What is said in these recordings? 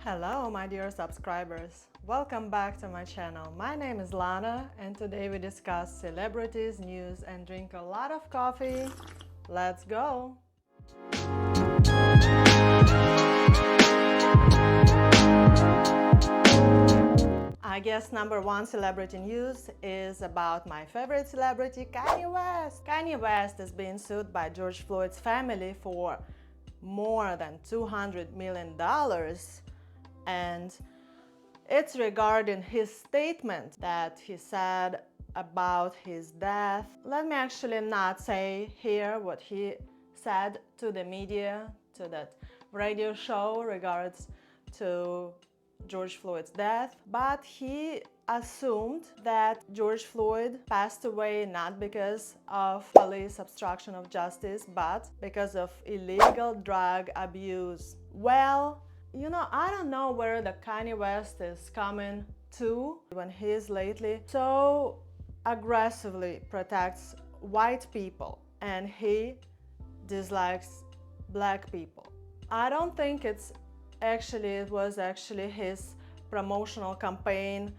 Hello my dear subscribers, welcome back to my channel. My name is Lana and today we discuss celebrities, news and drink a lot of coffee. Let's go! I guess number one celebrity news is about my favorite celebrity, Kanye West. Kanye West is being sued by George Floyd's family for more than $200 million. And it's regarding his statement that he said about his death. Let me actually not say here what he said to the media, to that radio show regards to George Floyd's death, but he assumed that George Floyd passed away not because of police obstruction of justice, but because of illegal drug abuse. Well, I don't know where the Kanye West is coming to when he's lately so aggressively protects white people and he dislikes black people. I don't think it was actually his promotional campaign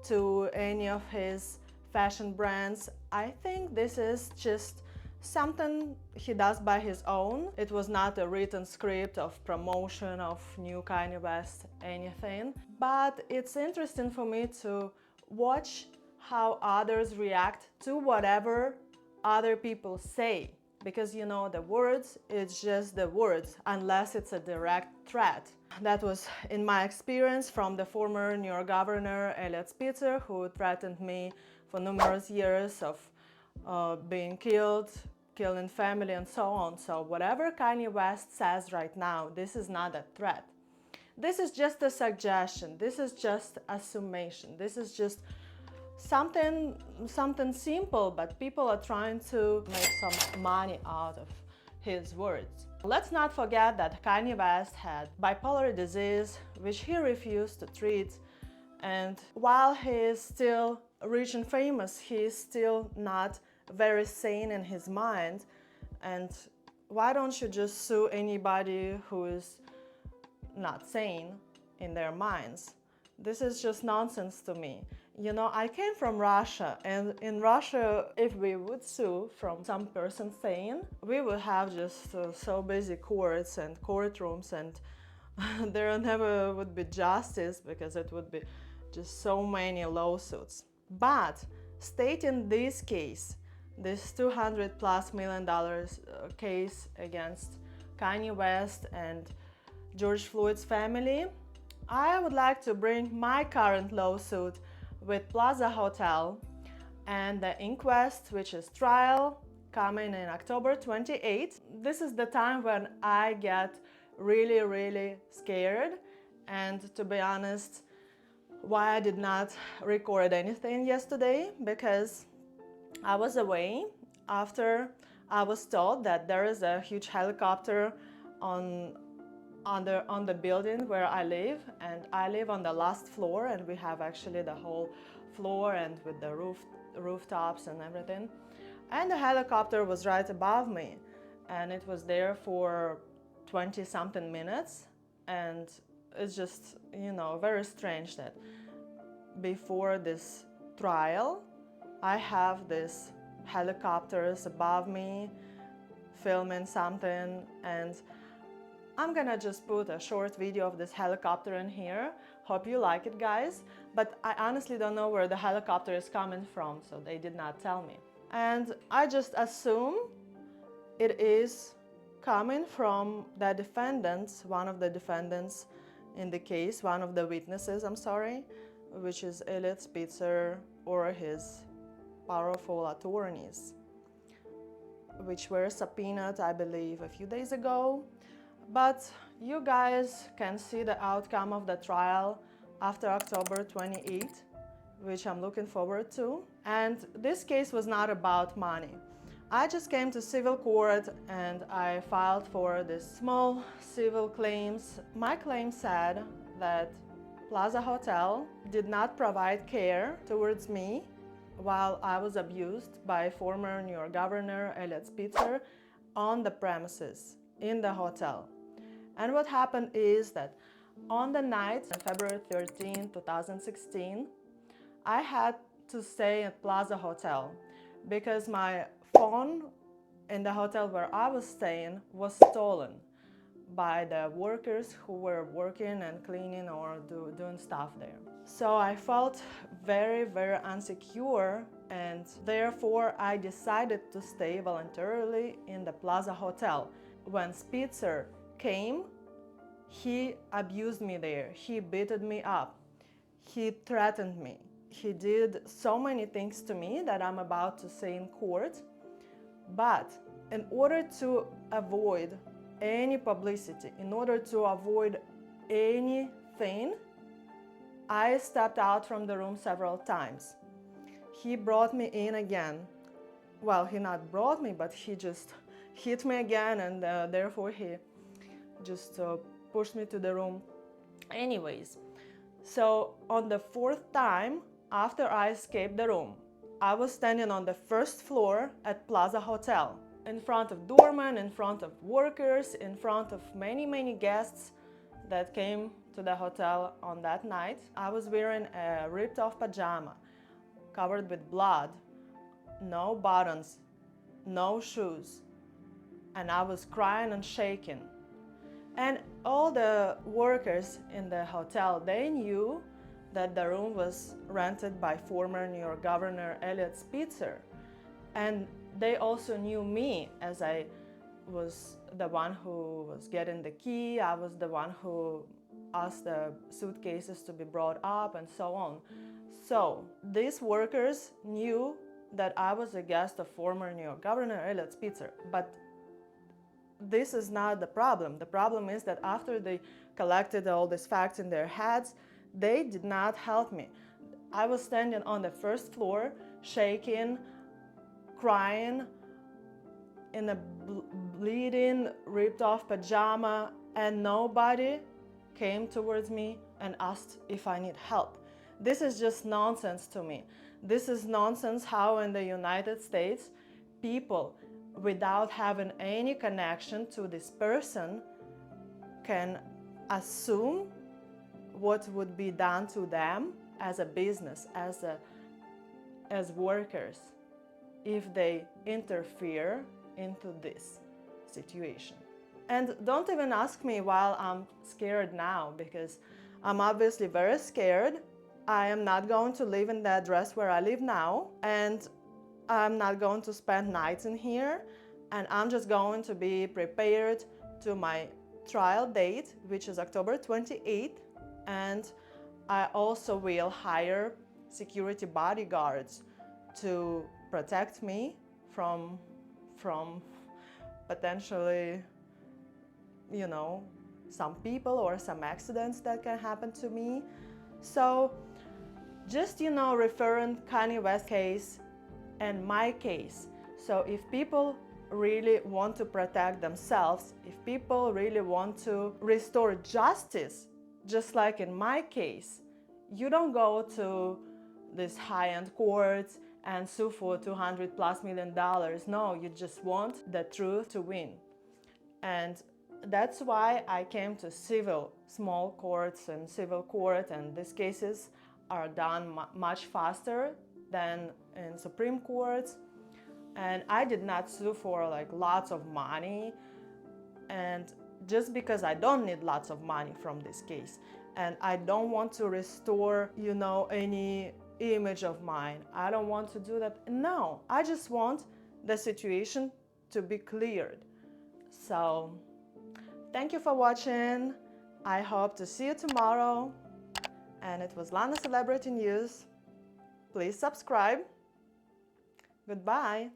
to any of his fashion brands. I think this is just something he does by his own. It was not a written script of promotion of new Kanye West anything, but it's interesting for me to watch how others react to whatever other people say, because the words, it's just the words unless it's a direct threat. That was in my experience from the former New York governor Eliot Spitzer, who threatened me for numerous years of being killed, killing family and so on. So whatever Kanye West says right now, this is not a threat. This is just a suggestion. This is just a summation. This is just something simple, but people are trying to make some money out of his words. Let's not forget that Kanye West had bipolar disease, which he refused to treat. And while he is still rich and famous, he is still not very sane in his mind. And why don't you just sue anybody who is not sane in their minds? This is just nonsense to me. I came from Russia, and in Russia, if we would sue from some person sane, we would have just so busy courts and courtrooms, and there never would be justice because it would be just so many lawsuits. But stating this case, this $200+ million case against Kanye West and George Floyd's family, I would like to bring my current lawsuit with Plaza Hotel and the inquest, which is trial, coming in October 28th. This is the time when I get really scared, and to be honest, why I did not record anything yesterday, because I was away after I was told that there is a huge helicopter on the building where I live, and I live on the last floor, and we have actually the whole floor and with the rooftops and everything. And the helicopter was right above me, and it was there for 20-something minutes, and it's just, very strange that before this trial, I have these helicopters above me filming something, and I'm gonna just put a short video of this helicopter in here. Hope you like it, guys. But I honestly don't know where the helicopter is coming from, so they did not tell me. And I just assume it is coming from the defendants, one of the defendants in the case, one of the witnesses, which is Eliot Spitzer or his powerful attorneys, which were subpoenaed, I believe, a few days ago. But you guys can see the outcome of the trial after October 28th, which I'm looking forward to. And this case was not about money. I just came to civil court and I filed for this small civil claims. My claim said that Plaza Hotel did not provide care towards me while I was abused by former New York Governor Eliot Spitzer on the premises in the hotel. And what happened is that On the night, on February 13, 2016, I had to stay at Plaza Hotel because my phone in the hotel where I was staying was stolen by the workers who were working and cleaning or doing stuff there. So I felt very, very insecure, and therefore I decided to stay voluntarily in the Plaza Hotel. When Spitzer came, he abused me there. He beated me up. He threatened me. He did so many things to me that I'm about to say in court. But in order to avoid any publicity, in order to avoid anything, I stepped out from the room several times. He brought me in again. Well, he not brought me, but he just hit me again, and therefore he just pushed me to the room. Anyways, so on the fourth time, after I escaped the room, I was standing on the first floor at Plaza Hotel, in front of doormen, in front of workers, in front of many, many guests that came to the hotel on that night. I was wearing a ripped off pajama, covered with blood, no buttons, no shoes, and I was crying and shaking. And all the workers in the hotel, they knew that the room was rented by former New York Governor Eliot Spitzer. And they also knew me, as I was the one who was getting the key. I was the one who asked the suitcases to be brought up and so on. So these workers knew that I was a guest of former New York Governor Eliot Spitzer. But this is not the problem. The problem is that after they collected all these facts in their heads, they did not help me. I was standing on the first floor, shaking, crying, in a bleeding, ripped off pajama, and nobody came towards me and asked if I need help. This is just nonsense to me. This is nonsense how in the United States, people without having any connection to this person can assume what would be done to them as a business, as workers, if they interfere into this situation. And don't even ask me why I'm scared now, because I'm obviously very scared. I am not going to live in the address where I live now, and I'm not going to spend nights in here, and I'm just going to be prepared to my trial date, which is October 28th, and I also will hire security bodyguards to protect me from potentially, some people or some accidents that can happen to me. So just, referring Kanye West case and my case. So if people really want to protect themselves, if people really want to restore justice, just like in my case, you don't go to these high-end courts and sue for $200+ million. No, you just want the truth to win. And that's why I came to small courts and civil court, and these cases are done much faster than in Supreme Courts. And I did not sue for lots of money, and just because I don't need lots of money from this case, and I don't want to restore, any image of mine. I don't want to do that. No, I just want the situation to be cleared. So thank you for watching. I hope to see you tomorrow. And it was Lana Celebrity News. Please subscribe. Goodbye.